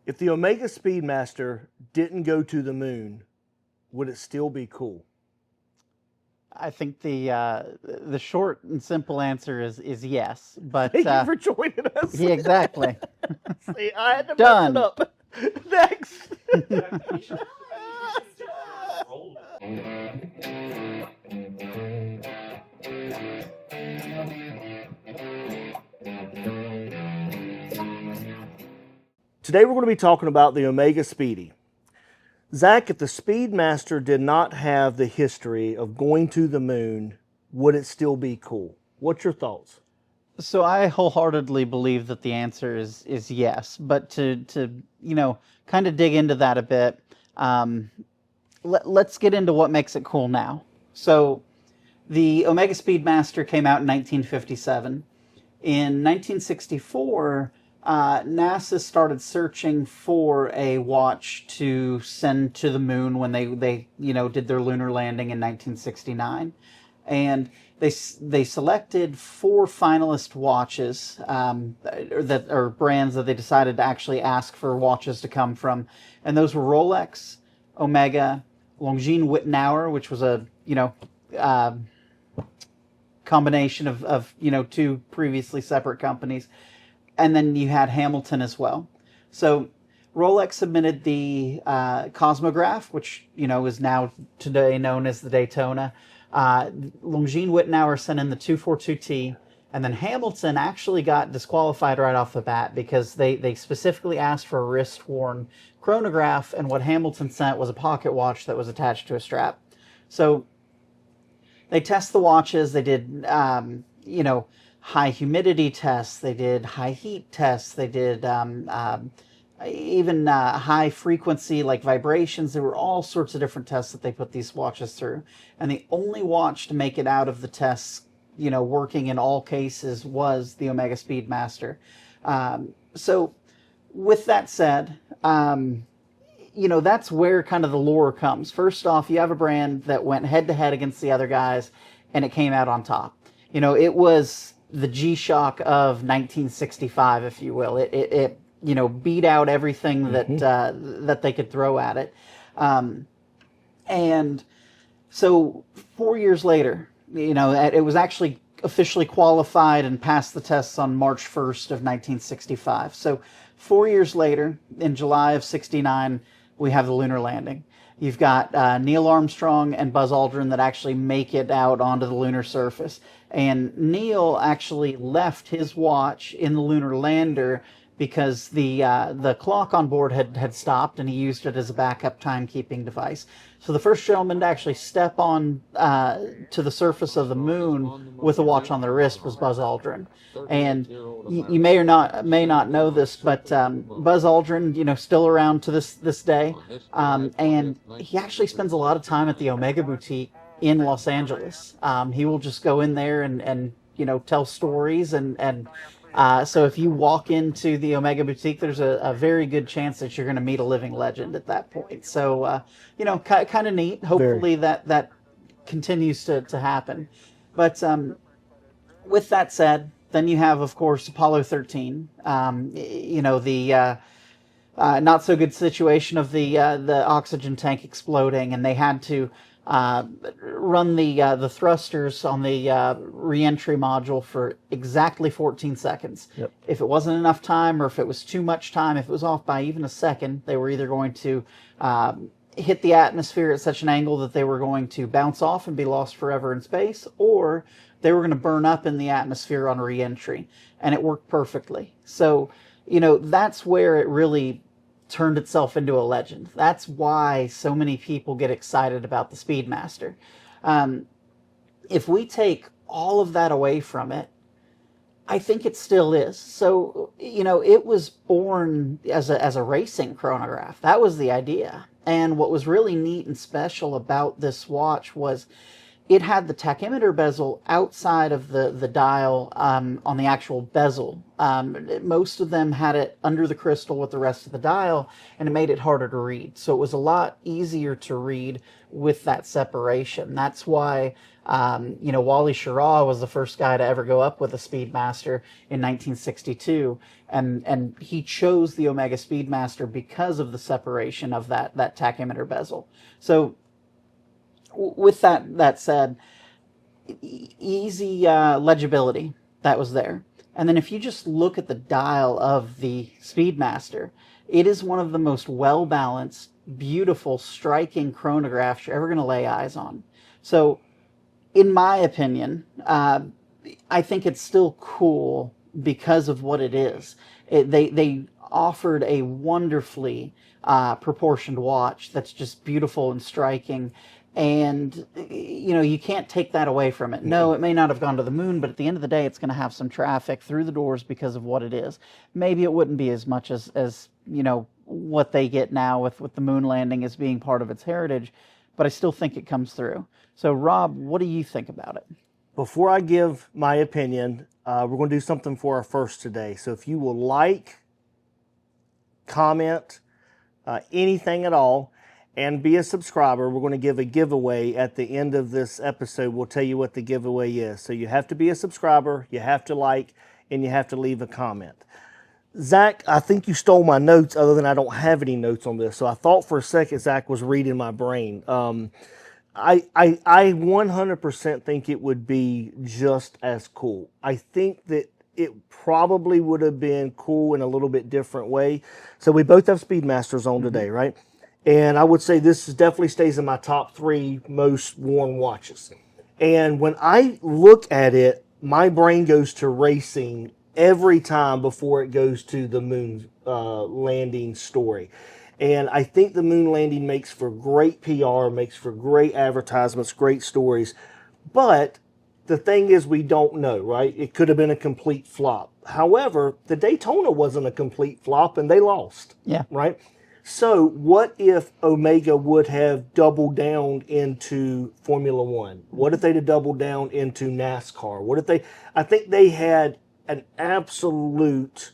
If the Omega Speedmaster didn't go to the moon, would it still be cool? I think the short and simple answer is yes. But Thank you for joining us. yeah, exactly. See, I had to Done. mess it up. Next. Today we're going to be talking about the Omega Speedy. Zach, if the Speedmaster did not have the history of going to the moon, would it still be cool? What's your thoughts? So I wholeheartedly believe that the answer is yes. But to kind of dig into that a bit, let's get into what makes it cool now. So the Omega Speedmaster came out in 1957. In 1964, NASA started searching for a watch to send to the moon when they did their lunar landing in 1969, and they selected 4 finalist watches that are brands that they decided to actually ask for watches to come from, and those were Rolex, Omega, Longines-Wittnauer, which was a combination of 2 previously separate companies. And then you had Hamilton as well. So Rolex submitted the Cosmograph, which is now today known as the Daytona. Longines-Wittnauer sent in the 242T, and then Hamilton actually got disqualified right off the bat because they specifically asked for a wrist-worn chronograph, and what Hamilton sent was a pocket watch that was attached to a strap. So they test the watches. They did high humidity tests, they did high heat tests, they did even high frequency like vibrations. There were all sorts of different tests that they put these watches through. And the only watch to make it out of the tests, working in all cases, was the Omega Speedmaster. So with that said, that's where kind of the lore comes. First off, you have a brand that went head to head against the other guys and it came out on top. It was the G-Shock of 1965, if you will. It beat out everything that they could throw at it. And so 4 years later, it was actually officially qualified and passed the tests on March 1st of 1965. So 4 years later, in July of 69, we have the lunar landing. You've got Neil Armstrong and Buzz Aldrin that actually make it out onto the lunar surface. And Neil actually left his watch in the lunar lander because the clock on board had stopped, and he used it as a backup timekeeping device. So the first gentleman to actually step on to the surface of the moon with a watch on their wrist was Buzz Aldrin. And you may not know this, but Buzz Aldrin, still around to this day, and he actually spends a lot of time at the Omega Boutique in Los Angeles. He will just go in there and tell stories, and so if you walk into the Omega Boutique, there's a very good chance that you're going to meet a living legend at that point. So kind of neat. Hopefully that continues to happen. But with that said, then you have, of course, Apollo 13. The not so good situation of the oxygen tank exploding, and they had to run the thrusters on the re-entry module for exactly 14 seconds. Yep. If it wasn't enough time, or if it was too much time, if it was off by even a second, they were either going to hit the atmosphere at such an angle that they were going to bounce off and be lost forever in space, or they were going to burn up in the atmosphere on re-entry. And it worked perfectly. So, that's where it really turned itself into a legend. That's why so many people get excited about the Speedmaster. If we take all of that away from it, I think it still is. So, it was born as a racing chronograph. That was the idea. And what was really neat and special about this watch was it had the tachymeter bezel outside of the dial on the actual bezel. Most of them had it under the crystal with the rest of the dial, and it made it harder to read. So it was a lot easier to read with that separation. That's why Wally Schirra was the first guy to ever go up with a Speedmaster in 1962, and he chose the Omega Speedmaster because of the separation of that tachymeter bezel. So with that said, easy legibility, that was there. And then if you just look at the dial of the Speedmaster, it is one of the most well-balanced, beautiful, striking chronographs you're ever going to lay eyes on. So, in my opinion, I think it's still cool because of what it is. They offered a wonderfully proportioned watch that's just beautiful and striking. And, you can't take that away from it. No, it may not have gone to the moon, but at the end of the day, it's going to have some traffic through the doors because of what it is. Maybe it wouldn't be as much as what they get now with the moon landing as being part of its heritage, but I still think it comes through. So, Rob, what do you think about it? Before I give my opinion, we're going to do something for our first today. So if you will like, comment, anything at all, and be a subscriber, we're going to give a giveaway at the end of this episode. We'll tell you what the giveaway is. So you have to be a subscriber, you have to like, and you have to leave a comment. Zach, I think you stole my notes, other than I don't have any notes on this. So I thought for a second Zach was reading my brain. I 100% think it would be just as cool. I think that it probably would have been cool in a little bit different way. So we both have Speedmasters on today, right? And I would say this definitely stays in my top 3 most worn watches. And when I look at it, my brain goes to racing every time before it goes to the moon landing story. And I think the moon landing makes for great PR, makes for great advertisements, great stories. But the thing is, we don't know, right? It could have been a complete flop. However, the Daytona wasn't a complete flop, and they lost. Yeah. Right? So what if Omega would have doubled down into Formula One? What if they'd have doubled down into NASCAR? What if I think they had an absolute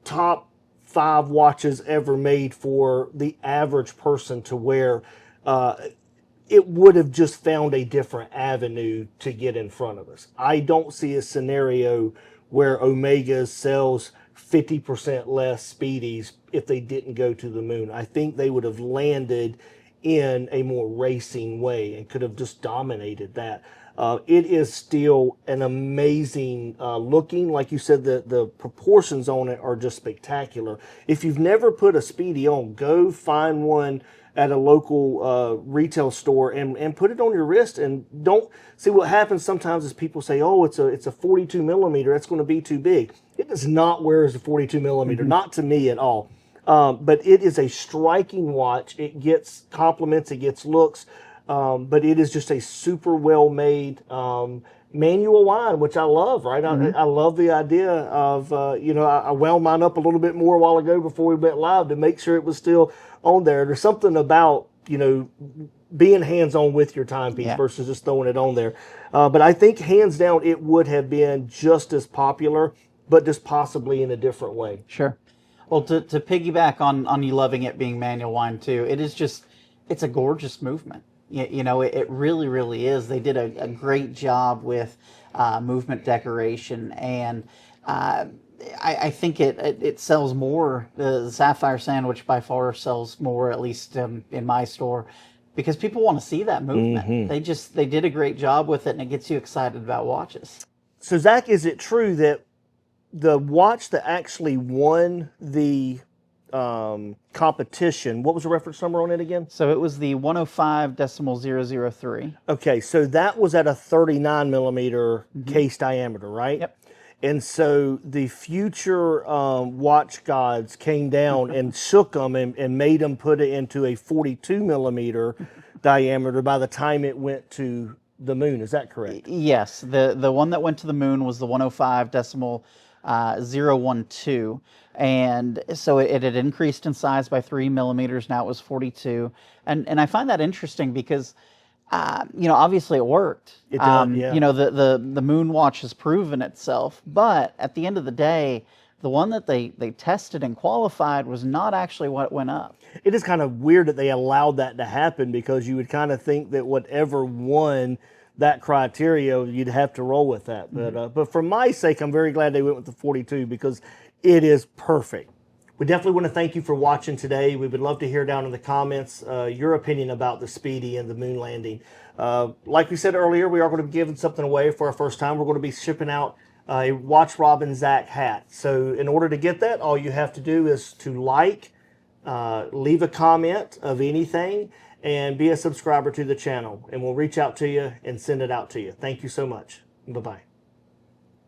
top 5 watches ever made for the average person to wear. It would have just found a different avenue to get in front of us. I don't see a scenario where Omega sells 50% less Speedies if they didn't go to the moon. I think they would have landed in a more racing way and could have just dominated that. It is still an amazing looking. Like you said, the proportions on it are just spectacular. If you've never put a Speedy on, go find one at a local retail store and put it on your wrist. And don't see what happens sometimes is people say, oh, it's a 42 millimeter. That's going to be too big. It does not wear as a 42 millimeter, not to me at all. But it is a striking watch. It gets compliments, it gets looks. But it is just a super well-made manual wind, which I love, right? I love the idea of, I wound mine up a little bit more a while ago before we went live to make sure it was still on there. There's something about, being hands-on with your timepiece versus just throwing it on there. But I think hands down it would have been just as popular, but just possibly in a different way. Sure. Well, to piggyback on you loving it being manual wind too, it's a gorgeous movement. It really, really is. They did a great job with movement decoration, and I think it sells more. The Sapphire Sandwich by far sells more, at least in my store, because people want to see that movement. Mm-hmm. They did a great job with it, and it gets you excited about watches. So, Zach, is it true that the watch that actually won the competition, what was the reference number on it again? So it was the 105.003. Okay, so that was at a 39 millimeter case diameter, right? Yep. And so the future watch gods came down and shook them and made them put it into a 42 millimeter diameter by the time it went to the moon. Is that correct? Yes. The one that went to the moon was the 105.012. And so it had increased in size by 3 millimeters. Now it was 42. And I find that interesting because Obviously it worked. It did, yeah. The Moonwatch has proven itself, but at the end of the day, the one that they tested and qualified was not actually what went up. It is kind of weird that they allowed that to happen, because you would kind of think that whatever won that criteria, you'd have to roll with that. But for my sake, I'm very glad they went with the 42, because it is perfect. We definitely want to thank you for watching today. We would love to hear down in the comments your opinion about the Speedy and the moon landing. Like we said earlier, we are going to be giving something away for our first time. We're going to be shipping out a Watch Robin Zach hat. So in order to get that, all you have to do is to leave a comment of anything, and be a subscriber to the channel. And we'll reach out to you and send it out to you. Thank you so much. Bye-bye.